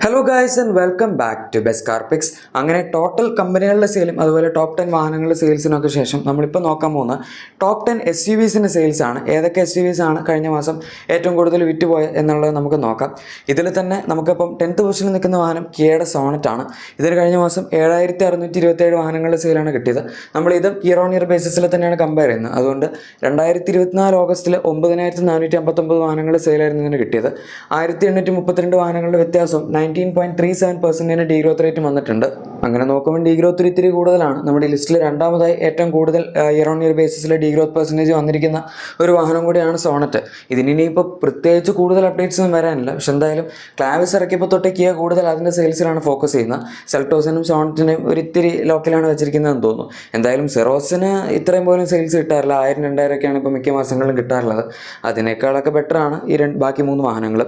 Hello guys and welcome back to best car picks. അങ്ങനെ total കമ്പനികളുടെ സെയിലും അതുപോലെ ടോപ്പ് 10 വാഹനങ്ങളുടെ സെയിൽസിനൊക്കെ ശേഷം നമ്മളിപ്പോൾ നോക്കാൻ പോകുന്ന ടോപ്പ് 10 എസ് യു വിസിൻ്റെ സെയിൽസ് ആണ്. ഏതൊക്കെ എസ് യു വിസ് ആണ് കഴിഞ്ഞ മാസം ഏറ്റവും കൂടുതൽ വിറ്റുപോയത് എന്നുള്ളത് നമുക്ക് നോക്കാം. ഇതിൽ തന്നെ നമുക്കിപ്പം 10th പൊസിഷനിൽ നിൽക്കുന്ന വാഹനം കിയയുടെ സോണറ്റ് ആണ്. ഇതിന് കഴിഞ്ഞ മാസം 7627 വാഹനങ്ങളുടെ സെയിലാണ് കിട്ടിയത്. നമ്മളിത് ഇയർ ഓൺ ഇയർ ബേസിസിൽ തന്നെയാണ് കമ്പയർ ചെയ്യുന്നത്. അതുകൊണ്ട് 2024 ഓഗസ്റ്റിൽ 9459 വാഹനങ്ങളുടെ സെയിലായിരുന്നു ഇതിന് കിട്ടിയത്. 1832 വാഹനങ്ങളുടെ വ്യത്യാസം 19.37% ഡീഗ്രോത്ത് റേറ്റ് വന്നിട്ടുണ്ട്. അങ്ങനെ നോക്കുമ്പോൾ ഡീഗ്രോത്ത് ഇത്തിരി കൂടുതലാണ്. നമ്മുടെ ലിസ്റ്റിൽ രണ്ടാമതായി ഏറ്റവും കൂടുതൽ ഇയർ ഓൺ ഇയർ ബേസിസിൽ ഡീഗ്രോത്ത് പെർസെൻറ്റേജ് വന്നിരിക്കുന്ന ഒരു വാഹനം കൂടിയാണ് സോണറ്റ്. ഇതിനിപ്പോൾ പ്രത്യേകിച്ച് കൂടുതൽ അപ്ഡേറ്റ്സ് ഒന്നും വരാനില്ല. പക്ഷെ എന്തായാലും ക്ലാവിസ് ഇറക്കിയപ്പോൾ തൊട്ട് കിയ കൂടുതൽ അതിൻ്റെ സെയിൽസിലാണ് ഫോക്കസ് ചെയ്യുന്നത്. സെൽട്ടോസിനും സോണറ്റിനും ഒരിത്തിരി ലോക്കലാണ് വെച്ചിരിക്കുന്നതെന്ന് തോന്നുന്നു. എന്തായാലും സെറോസിന് ഇത്രയും പോലും സെയിൽസ് കിട്ടാറില്ല. 1000-2000 ഒക്കെയാണ് ഇപ്പോൾ മിക്ക മാസങ്ങളിലും കിട്ടാറുള്ളത്. അതിനേക്കാളൊക്കെ ബെറ്ററാണ് ഈ ബാക്കി 3 വാഹനങ്ങൾ.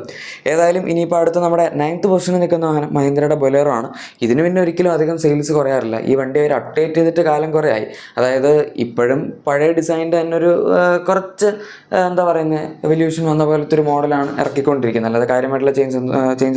ഏതായാലും ഇനിയിപ്പോൾ അടുത്ത് നമ്മുടെ 9th പൊസിഷനിൽ നിൽക്കുന്ന വാഹനം മഹീന്ദ്രയുടെ ബൊലേറോ ആണ്. ഇതിന് പിന്നെ ഒരിക്കലും അധികം സെയിൽസ് കുറയാറില്ല. ഈ വണ്ടി അവർ അപ്ഡേറ്റ് ചെയ്തിട്ട് കാലം കുറേ ആയി. അതായത് ഇപ്പോഴും പഴയ ഡിസൈനിൻ്റെ തന്നെ ഒരു കുറച്ച് എന്താ പറയുന്നത് എവല്യൂഷൻ വന്ന പോലത്തെ ഒരു മോഡലാണ് ഇറക്കിക്കൊണ്ടിരിക്കുന്നത്. അല്ലാതെ കാര്യമായിട്ടുള്ള ചേഞ്ച്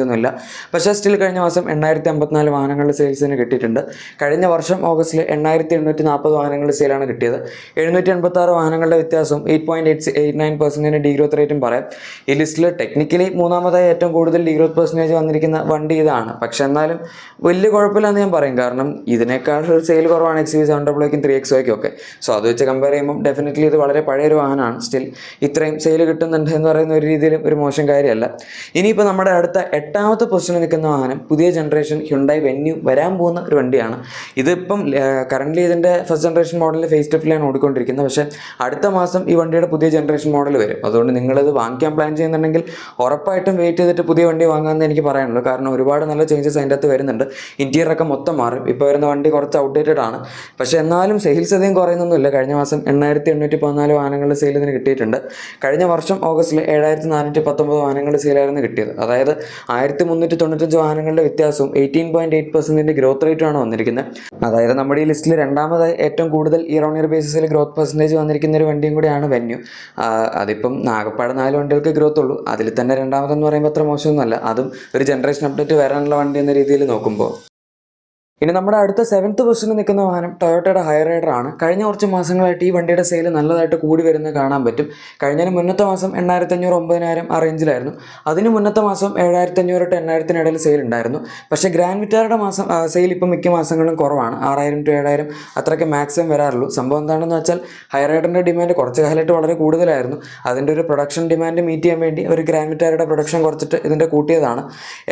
ഒന്നുമില്ല. പക്ഷേ സ്റ്റിൽ കഴിഞ്ഞ മാസം 8054 വാഹനങ്ങളുടെ സെയിൽസിന് കിട്ടിയിട്ടുണ്ട്. കഴിഞ്ഞ വർഷം ഓഗസ്റ്റിൽ 8840 വാഹനങ്ങളുടെ സെയിലാണ് കിട്ടിയത്. 786 വാഹനങ്ങളുടെ വ്യത്യാസം 8.89% ഡീഗ്രോത്ത് റേറ്റും പറയാം. ഈ ലിസ്റ്റിൽ ടെക്നിക്കലി മൂന്നാമതായി ഏറ്റവും കൂടുതൽ ഡീഗ്രോത്ത് പെർസെൻറ്റേജ് വന്നിരിക്കുന്ന വണ്ടി ഇതാണ്. പക്ഷെ എന്നാലും വലിയ കുഴപ്പമില്ലെന്ന് ഞാൻ പറയും. കാരണം ഇതിനേക്കാൾ സെയിൽ കുറവാണ് XUV 700ക്കും 3XOയ്ക്കും ഒക്കെ. സോ അത് വെച്ച് കമ്പയർ ചെയ്യുമ്പോൾ ഡെഫിനറ്റ്ലി ഇത് വളരെ പഴയൊരു വാഹനമാണ്. സ്റ്റിൽ ഇത്രയും സെയിൽ കിട്ടുന്നുണ്ട് എന്ന് പറയുന്ന ഒരു രീതിയിലും ഒരു മോശം കാര്യമല്ല. ഇനിയിപ്പോൾ നമ്മുടെ അടുത്ത 8th പൊസിഷനിൽ നിൽക്കുന്ന വാഹനം പുതിയ ജനറേഷൻ ഹ്യുണ്ടായി വെന്യൂ വരാൻ പോകുന്ന ഒരു വണ്ടിയാണ്. ഇതിപ്പം കറൻ്റ്ലി ഇതിൻ്റെ ഫസ്റ്റ് ജനറേഷൻ മോഡലിൽ ഫേസ് ലിഫ്റ്റിലാണ് ഓടിക്കൊണ്ടിരിക്കുന്നത്. പക്ഷേ അടുത്ത മാസം ഈ വണ്ടിയുടെ പുതിയ ജനറേഷൻ മോഡൽ വരും. അതുകൊണ്ട് നിങ്ങളിത് വാങ്ങിക്കാൻ പ്ലാൻ ചെയ്യുന്നുണ്ടെങ്കിൽ ഉറപ്പായിട്ടും വെയിറ്റ് ചെയ്തിട്ട് പുതിയ വണ്ടി വാങ്ങാമെന്ന് എനിക്ക് പറയാനുള്ളൂ. കാരണം ഒരുപാട് നല്ല ചേഞ്ചസ് അതിൻ്റെ അകത്ത് വരുന്നുണ്ട്. ഇൻറ്റീരിയറൊക്കെ മൊത്തം മാറും. ഇപ്പോൾ വരുന്ന വണ്ടി കുറച്ച് ഔട്ട്ഡേറ്റഡ് ആണ്. പക്ഷേ എന്നാലും സെയിൽസ് അധികം കുറയുന്നൊന്നുമില്ല. കഴിഞ്ഞ മാസം 8814 വാഹനങ്ങളുടെ സെയിൽ ഇതിന് കിട്ടിയിട്ടുണ്ട്. കഴിഞ്ഞ വർഷം ഓഗസ്റ്റിൽ 7419 വാഹനങ്ങളുടെ സെയിലായിരുന്നു കിട്ടിയത്. അതായത് 1395 വാഹനങ്ങളുടെ വ്യത്യാസവും 18.8% ഗ്രോത്ത് റേറ്റുമാണ് വന്നിരിക്കുന്നത്. അതായത് നമ്മുടെ ഈ ലിസ്റ്റിൽ രണ്ടാമതായി ഏറ്റവും കൂടുതൽ ഇയർ ഓൺ ഇയർ ബേസിസിൽ ഗ്രോത്ത് പെർസെൻറ്റേജ് വന്നിരിക്കുന്ന ഒരു വണ്ടിയും കൂടിയാണ് വെന്യൂ. അതിപ്പം നാഗപ്പാട് 4 വണ്ടികൾക്ക് ഗ്രോത്ത് ഉള്ളൂ. അതിൽ തന്നെ രണ്ടാമതെന്ന് പറയുമ്പോൾ അത്ര മോശമൊന്നുമല്ല. അതും ഒരു ജനറേഷൻ അപ്ഡേറ്റ് വരാനുള്ള വണ്ടി എന്ന രീതിയിൽ നോക്കുമ്പോൾ. ഇനി നമ്മുടെ അടുത്ത 7th പൊസിഷനിൽ നിൽക്കുന്ന വാഹനം ടൊയോട്ടയുടെ ഹൈറൈഡർ ആണ്. കഴിഞ്ഞ കുറച്ച് മാസങ്ങളായിട്ട് ഈ വണ്ടിയുടെ സെയിൽ നല്ലതായിട്ട് കൂടി വരുന്നത് കാണാൻ പറ്റും. കഴിഞ്ഞതിന് മുന്നത്തെ മാസം 8500-9000 ആ റേഞ്ചിലായിരുന്നു. അതിന് മുന്നത്തെ മാസം 7500-8000 ഇടയിൽ സെയിൽ ഉണ്ടായിരുന്നു. പക്ഷേ ഗ്രാൻഡ് വിറ്റാരയുടെ മാസം സെയിൽ ഇപ്പോൾ മിക്ക മാസങ്ങളും കുറവാണ്. 6000-7000 അത്രയ്ക്ക് മാക്സിമം വരാറുള്ളൂ. സംഭവം എന്താണെന്ന് വെച്ചാൽ ഹൈറൈഡറിൻ്റെ ഡിമാൻഡ് കുറച്ച് കാലമായിട്ട് വളരെ കൂടുതലായിരുന്നു. അതിൻ്റെ ഒരു പ്രൊഡക്ഷൻ ഡിമാൻഡ് മീറ്റ് ചെയ്യാൻ വേണ്ടി ഒരു ഗ്രാൻഡ് വിറ്റാരയുടെ പ്രൊഡക്ഷൻ കുറച്ചിട്ട് ഇതിൻ്റെ കൂട്ടിയതാണ്.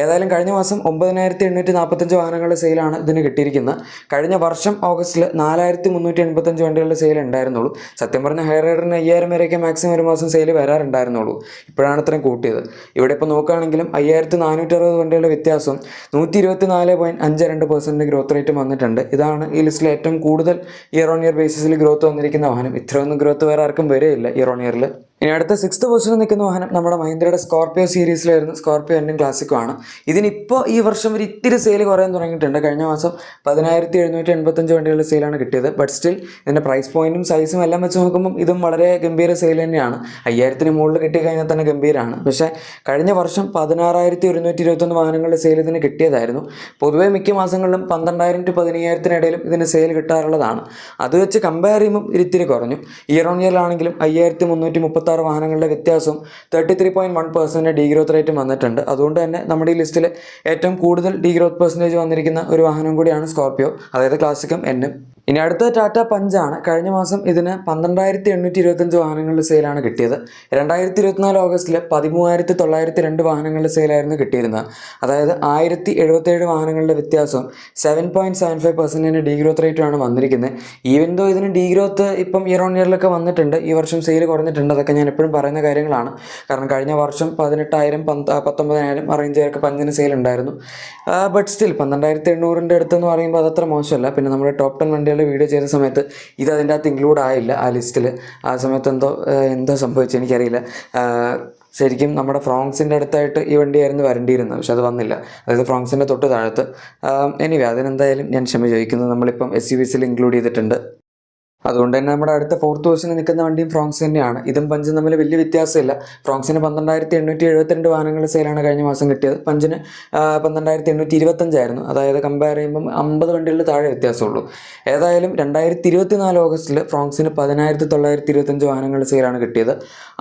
ഏതായാലും കഴിഞ്ഞ മാസം 9845 വാഹനങ്ങളുടെ സെയിലാണ് ഇതിന് കിട്ടിയിരിക്കുന്നത്. കഴിഞ്ഞ വർഷം ഓഗസ്റ്റിൽ 4385 വണ്ടികളുടെ സെയിൽ ഉണ്ടായിരുന്നുള്ളൂ. സത്യം പറഞ്ഞ ഹൈറൈഡറിന് 5000 വരെയൊക്കെ മാക്സിമം ഒരു മാസം സെയിൽ വരാറുണ്ടായിരുന്നുള്ളൂ. ഇപ്പോഴാണ് ഇത്രയും കൂട്ടിയത്. ഇവിടെ ഇപ്പോൾ നോക്കുകയാണെങ്കിലും 5460 വണ്ടികളുടെ വ്യത്യാസം 124.52% ഗ്രോത്ത് റേറ്റ് വന്നിട്ടുണ്ട്. ഇതാണ് ഈ ലിസ്റ്റിൽ ഏറ്റവും കൂടുതൽ ഇയർ ഓൺ ഇയർ ബേസിസിൽ ഗ്രോത്ത് വന്നിരിക്കുന്ന വാഹനം. ഇത്രയൊന്നും ഗ്രോത്ത് വേറെ ആർക്കും വരികയില്ല ഇയർ ഓൺ ഇയറിൽ. ഇനി അടുത്ത 6th പൊസിഷനിൽ നിൽക്കുന്ന വാഹനം നമ്മുടെ മഹീന്ദ്രയുടെ സ്കോർപിയോ സീരീസിലായിരുന്നു. സ്കോർപിയോ എന്നും ക്ലാസിക്കും ആണ്. ഇതിനിപ്പോൾ ഈ വർഷം ഒരു ഇത്തിരി സെയിൽ കുറയാൻ തുടങ്ങിയിട്ടുണ്ട്. കഴിഞ്ഞ മാസം 10785 വണ്ടികളുടെ സെയിലാണ് കിട്ടിയത്. ബട്ട് സ്റ്റിൽ ഇതിൻ്റെ പ്രൈസ് പോയിന്റും സൈസും എല്ലാം വെച്ച് നോക്കുമ്പോൾ ഇതും വളരെ ഗംഭീര സെയിൽ തന്നെയാണ്. 5000-ന് മുകളിൽ കിട്ടിക്കഴിഞ്ഞാൽ തന്നെ ഗംഭീരമാണ്. പക്ഷേ കഴിഞ്ഞ വർഷം 16121 വാഹനങ്ങളുടെ സെയിൽ ഇതിന് കിട്ടിയതായിരുന്നു. പൊതുവേ മിക്ക മാസങ്ങളിലും 12000-15000 ഇടയിലും ഇതിന് സെയിൽ കിട്ടാറുള്ളതാണ്. അത് വെച്ച് കമ്പയർ ചെയ്യുമ്പോൾ ഇത്തിരി കുറഞ്ഞു. ഇയർ ഓൺ ഇയറിലാണെങ്കിലും 5336 വാഹനങ്ങളുടെ വ്യത്യാസം 33.1% ഡീഗ്രോത്ത് റേറ്റ് വന്നിട്ടുണ്ട്. അതുകൊണ്ട് തന്നെ നമ്മുടെ ഈ ലിസ്റ്റിൽ ഏറ്റവും കൂടുതൽ ഡീഗ്രോത്ത് പെർസെൻറ്റേജ് വന്നിരിക്കുന്ന ഒരു വാഹനം കൂടിയാണ് സ്കോർപിയോ, അതായത് ക്ലാസിക്കും എന്നും. ഇനി അടുത്ത ടാറ്റ പഞ്ചാണ്. കഴിഞ്ഞ മാസം ഇതിന് 12825 വാഹനങ്ങളുടെ സെയിലാണ് കിട്ടിയത്. 2024 ഓഗസ്റ്റിൽ 13902 വാഹനങ്ങളുടെ സെയിലായിരുന്നു കിട്ടിയിരുന്നത്. അതായത് 1077 വാഹനങ്ങളുടെ വ്യത്യാസം 7.75% ഡീഗ്രോത്ത് റേറ്റുമാണ് വന്നിരിക്കുന്നത്. ഈവൻ ദോ ഇതിന് ഡീഗ്രോത്ത് ഇപ്പം ഇയർ ഓൺ ഇയറിലൊക്കെ വന്നിട്ടുണ്ട്. ഈ വർഷം സെയിൽ കുറഞ്ഞിട്ടുണ്ട്. അതൊക്കെ ഞാൻ എപ്പോഴും പറയുന്ന കാര്യങ്ങളാണ്. കാരണം കഴിഞ്ഞ വർഷം 18000-19000 ആ റേഞ്ച് വരെയൊക്കെ പഞ്ചിന് സെയിൽ ഉണ്ടായിരുന്നു. ബട്ട് സ്റ്റിൽ 12800 അടുത്തെന്ന് പറയുമ്പോൾ അതത്ര മോശമല്ല. പിന്നെ നമ്മുടെ ടോപ്പ് 10 വണ്ടികളുടെ വീഡിയോ ചെയ്ത സമയത്ത് ഇത് അതിൻ്റെ അകത്ത് ഇൻക്ലൂഡ് ആയില്ല ആ ലിസ്റ്റിൽ. ആ സമയത്ത് എന്തോ സംഭവിച്ചു എനിക്കറിയില്ല. ശരിക്കും നമ്മുടെ ഫ്രോങ്സിൻ്റെ അടുത്തായിട്ട് ഈ വണ്ടിയായിരുന്നു വരേണ്ടിയിരുന്നത്. പക്ഷെ അത് വന്നില്ല. അതായത് ഫ്രോങ്സിൻ്റെ തൊട്ട് താഴത്ത്. എനിവേ അതിനെന്തായാലും ഞാൻ ക്ഷമ ചോദിക്കുന്നത്. നമ്മളിപ്പം SUVസിൽ ഇൻക്ലൂഡ് ചെയ്തിട്ടുണ്ട്. അതുകൊണ്ട് തന്നെ നമ്മുടെ അടുത്ത 4th പൊസിഷനിൽ നിൽക്കുന്ന വണ്ടിയും ഫ്രോങ്സ് തന്നെയാണ്. ഇതും പഞ്ചും തമ്മിൽ വലിയ വ്യത്യാസമില്ല. ഫ്രോങ്സിന് 12,872 വാഹനങ്ങളുടെ സെയിലാണ് കഴിഞ്ഞ മാസം കിട്ടിയത്. പഞ്ചിന് 12,825 ആയിരുന്നു. അതായത് കമ്പയർ ചെയ്യുമ്പം 50 വണ്ടികളിൽ താഴെ വ്യത്യാസമുള്ളൂ. ഏതായാലും 2024 ഓഗസ്റ്റിൽ ഫ്രോങ്സിന് 10,925 വാഹനങ്ങളുടെ സെയിലാണ് കിട്ടിയത്.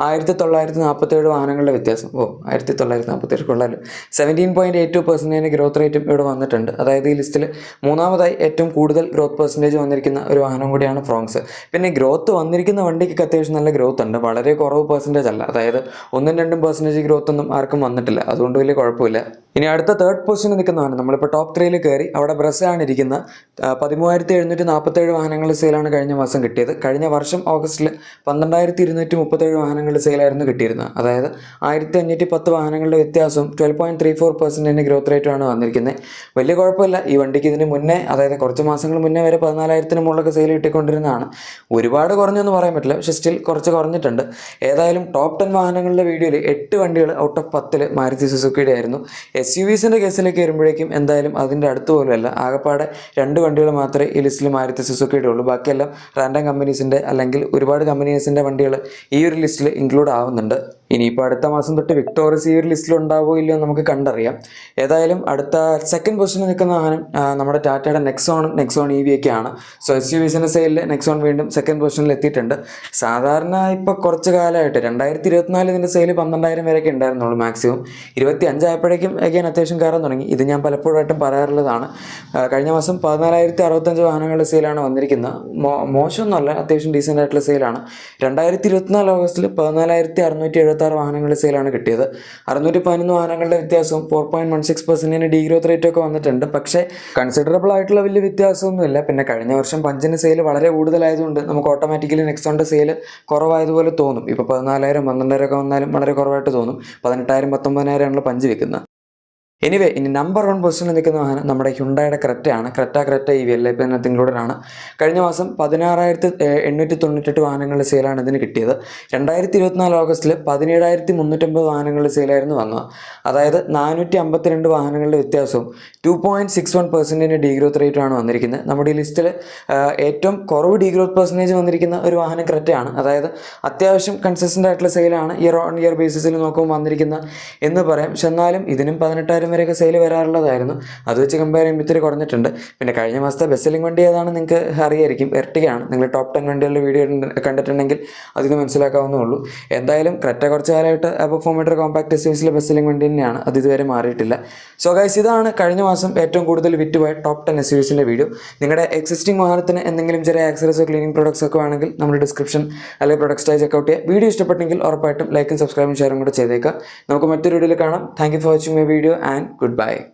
1,947 വാഹനങ്ങളുടെ വ്യത്യാസം. 1,947 കൊള്ളാലോ. 17.82% ഗ്രോത്ത് റേറ്റും ഇവിടെ വന്നിട്ടുണ്ട്. അതായത് ഈ ലിസ്റ്റിൽ മൂന്നാമതായി ഏറ്റവും കൂടുതൽ ഗ്രോത്ത് പെർസെൻറ്റേജ് വന്നിരിക്കുന്ന ഒരു വാഹനം കൂടിയാണ് ഫ്രോങ്സ്. പിന്നെ ഗ്രോത്ത് വന്നിരിക്കുന്ന വണ്ടിക്ക് അത്യാവശ്യം നല്ല ഗ്രോത്ത് ഉണ്ട്. വളരെ കുറവ് പെർസെൻറ്റേജ് അല്ല. അതായത് 1-2% ഗ്രോത്ത് ഒന്നും ആർക്കും വന്നിട്ടില്ല. അതുകൊണ്ട് വലിയ കുഴപ്പമില്ല. ഇനി അടുത്ത 3rd പൊസിഷനിൽ നിൽക്കുന്നതാണ്. നമ്മളിപ്പോൾ ടോപ്പ് 3യിൽ കയറി. അവിടെ ബ്രസയാണ് ഇരിക്കുന്നത്. 13,747 വാഹനങ്ങളുടെ സെയിലാണ് കഴിഞ്ഞ മാസം കിട്ടിയത്. കഴിഞ്ഞ വർഷം ഓഗസ്റ്റിൽ 12,237 വാഹനങ്ങളുടെ സെയിലായിരുന്നു കിട്ടിയിരുന്നത്. അതായത് 1,510 വാഹനങ്ങളുടെ വ്യത്യാസവും 12.34% ഗ്രോത്ത് റേറ്റുമാണ് വന്നിരിക്കുന്നത്. വലിയ കുഴപ്പമില്ല. ഈ വണ്ടിക്ക് ഇതിന് മുന്നേ, അതായത് കുറച്ച് മാസങ്ങൾ മുന്നേ വരെ 14,000-ന് മുകളിലൊക്കെ സെയിൽ കിട്ടിക്കൊണ്ടിരുന്നതാണ്. ഒരുപാട് കുറഞ്ഞൊന്നും പറയാൻ പറ്റില്ല, പക്ഷേ സ്റ്റിൽ കുറച്ച് കുറഞ്ഞിട്ടുണ്ട്. ഏതായാലും ടോപ്പ് 10 വാഹനങ്ങളുടെ വീഡിയോയിൽ 8 വണ്ടികൾ ഔട്ട് ഓഫ് 10 മാരുതി സുസുക്കിയുടെ ആയിരുന്നു. SUVസിൻ്റെ കേസിലേക്ക് വരുമ്പോഴേക്കും എന്തായാലും അതിൻ്റെ അടുത്ത് പോലുമല്ല. ആകെപ്പാടെ 2 വണ്ടികൾ മാത്രമേ ഈ ലിസ്റ്റിൽ മാരുതി സുസുക്കിയുടെ ഉള്ളൂ. ബാക്കിയെല്ലാം റാൻഡം കമ്പനീസിൻ്റെ അല്ലെങ്കിൽ ഒരുപാട് കമ്പനീസിൻ്റെ വണ്ടികൾ ഈ ഒരു ലിസ്റ്റിൽ ഇൻക്ലൂഡ് ആവുന്നുണ്ട്. ഇനിയിപ്പോൾ അടുത്ത മാസം തൊട്ട് വിക്ടോറിയസ് ഈ ഒരു ലിസ്റ്റിൽ ഉണ്ടാവുമോ ഇല്ലയോ നമുക്ക് കണ്ടറിയാം. ഏതായാലും അടുത്ത 2nd പൊസിഷനിൽ നിൽക്കുന്ന വാഹനം നമ്മുടെ ടാറ്റയുടെ നെക്സോൺ EV ഒക്കെയാണ്. സോ SUVസിൻ്റെ സെയിലിൽ നെക്സോൺ വീണ്ടും 2nd പൊസിഷനിൽ എത്തിയിട്ടുണ്ട്. സാധാരണ ഇപ്പോൾ കുറച്ച് കാലമായിട്ട് 2024 ഇതിൻ്റെ സെയിൽ 12,000 വരെയൊക്കെ ഉണ്ടായിരുന്നുള്ളൂ മാക്സിമം. 25 ആയപ്പോഴേക്കും അഗൈൻ അത്യാവശ്യം കയറാൻ തുടങ്ങി. ഇത് ഞാൻ പലപ്പോഴായിട്ടും പറയാറുള്ളതാണ്. കഴിഞ്ഞ മാസം 14,065 വാഹനങ്ങളുടെ സെയിലാണ് വന്നിരിക്കുന്നത്. മോശമൊന്നുമല്ല, അത്യാവശ്യം ഡീസൻ്റ് ആയിട്ടുള്ള സെയിലാണ്. 2024 ഓഗസ്റ്റിൽ 14,676 വാഹനങ്ങളുടെ സെയിലാണ് കിട്ടിയത്. 611 വാഹനങ്ങളുടെ വ്യത്യാസവും 4.16% ഡീഗ്രോത്ത് റേറ്റ് ഒക്കെ വന്നിട്ടുണ്ട്. പക്ഷേ കൺസിഡറബിൾ ആയിട്ടുള്ള വലിയ വ്യത്യാസമൊന്നുമില്ല. പിന്നെ കഴിഞ്ഞ വർഷം പഞ്ചിന് സെയിൽ വളരെ കൂടുതലായതുകൊണ്ട് നമുക്ക് ഓട്ടോമാറ്റിക്കലി നെക്സോണിൻ്റെ സെയിൽ കുറവായതുപോലെ തോന്നും. ഇപ്പോൾ 14,000 12,000 ഒക്കെ വന്നാലും വളരെ കുറവായിട്ട് തോന്നും. 18,000 19,000 ആണല്ലോ പഞ്ച് വെക്കുന്നത്. എനിവേ, ഇനി നമ്പർ 1 പൊസിഷനിൽ നിൽക്കുന്ന വാഹനം നമ്മുടെ ഹ്യുണ്ടായുടെ ക്രെറ്റയാണ്. ക്രെറ്റ EV എല്ലാം ഇപ്പോൾ ഇതിനകത്ത് ഇൻക്ലൂഡഡ് ആണ്. കഴിഞ്ഞ മാസം 16,898 വാഹനങ്ങളുടെ സെയിലാണ് ഇതിന് കിട്ടിയത്. 2024 ഓഗസ്റ്റിൽ 17,350 വാഹനങ്ങളുടെ സെയിലായിരുന്നു വന്നത്. അതായത് 452 വാഹനങ്ങളുടെ വ്യത്യാസവും 2.61% ഡീഗ്രോത്ത് റേറ്റുമാണ് വന്നിരിക്കുന്നത്. നമ്മുടെ ഈ ലിസ്റ്റിൽ ഏറ്റവും കുറവ് ഡീഗ്രോത്ത് പെർസെൻറ്റേജ് വന്നിരിക്കുന്ന ഒരു വാഹനം ക്രെറ്റയാണ്. അതായത് അത്യാവശ്യം കൺസിസ്റ്റൻ്റ് ആയിട്ടുള്ള സെയിലാണ് ഇയർ ഓൺ ഇയർ ബേസിസിൽ നോക്കുമ്പോൾ വന്നിരിക്കുന്ന എന്ന് പറയാം. പക്ഷെ എന്നാലും ഇതിനും 18,000 വരെയൊക്കെ സെയിൽ വരാറുള്ളതായിരുന്നു. അത് വെച്ച് കമ്പയർ ചെയ്യുമ്പോൾ ഇത്തിരി കുറഞ്ഞിട്ടുണ്ട്. പിന്നെ കഴിഞ്ഞ മാസത്തെ ബെസ്റ്റ് സെല്ലിംഗ് വണ്ടി ഏതാണ് നിങ്ങൾക്ക് അറിയായിരിക്കും. എർട്ടിഗയാണ്. നിങ്ങൾ ടോപ്പ് 10 വണ്ടികളുടെ വീഡിയോ കണ്ടിട്ടുണ്ടെങ്കിൽ അതിന് മനസ്സിലാക്കാവുന്നേ ഉള്ളൂ. എന്തായാലും ക്രെറ്റ കുറച്ച് കാലമായിട്ട് അബവ് 4 മീറ്റർ കോമ്പാക്ട് SUVസിലെ ബെസ്റ്റ് സെല്ലിംഗ് വണ്ടി തന്നെയാണ്. അത് ഇതുവരെ മാറിയിട്ടില്ല. സോ ഗൈസ്, ഇതാണ് കഴിഞ്ഞ മാസം ഏറ്റവും കൂടുതൽ വിറ്റുപോയ ടോപ്പ് 10 SUVസിൻ്റെ വീഡിയോ. നിങ്ങളുടെ എക്സിസ്റ്റിംഗ് വാഹനത്തിന് എന്തെങ്കിലും ചെറിയ ആക്സറീസോ ക്ലീനിങ് പ്രോഡക്ട്സ് ഒക്കെ വേണമെങ്കിൽ നമ്മുടെ ഡിസ്ക്രിപ്ഷൻ അല്ലെങ്കിൽ പ്രൊഡക്റ്റ് സ്റ്റേജ് ചെക്കൗട്ട് ചെയ്യുക. വീഡിയോ ഇഷ്ടപ്പെട്ടെങ്കിൽ ഉറപ്പായിട്ടും ലൈക്കും സബ്സ്ക്രൈബും ഷെയറും കൂടെ ചെയ്തേക്കാം. നമുക്ക് മറ്റൊരു വീഡിയോയിൽ കാണാം. Thank you for watching my video and goodbye.